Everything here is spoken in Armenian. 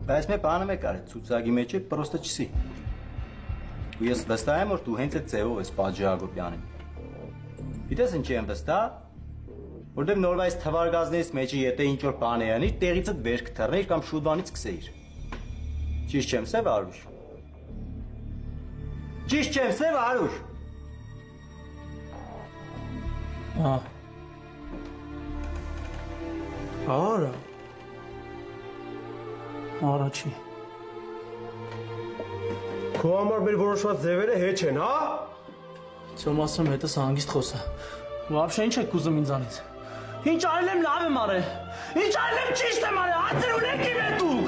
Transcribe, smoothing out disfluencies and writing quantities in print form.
Բայց մեր բանը մեկ արեց ցուցակի մեջ է պրոստը չսի։ Ու ես վստահ եմ որ դու հենց այդ ձևով ես պատժի Հակոբյանին։ Գիտես ինչի եմ վստահ։ Որտեղ նորվա այս թվարգազներից մեջը եթե ինչ որ բան է անի, տեղիցդ վեր կթռնեիր կամ շուտվանից կսեիր։ Ճիշտ չեմ, Սև Արուշ։ Ճիշտ չեմ, Սև Արուշ։ Արա։ Առաջի։ Քո համար մեր որոշված ձևերը հեչ են, հա? Ցոմ ասում հետս հանգիստ խոսա։ Вообще ինչ եք ուզում ինձանից։ Ինչ արել եմ լավ եմ արել։ Ինչ արել եմ ճիշտ եմ արել։ Հացեր ունեք իմ հետ դուք։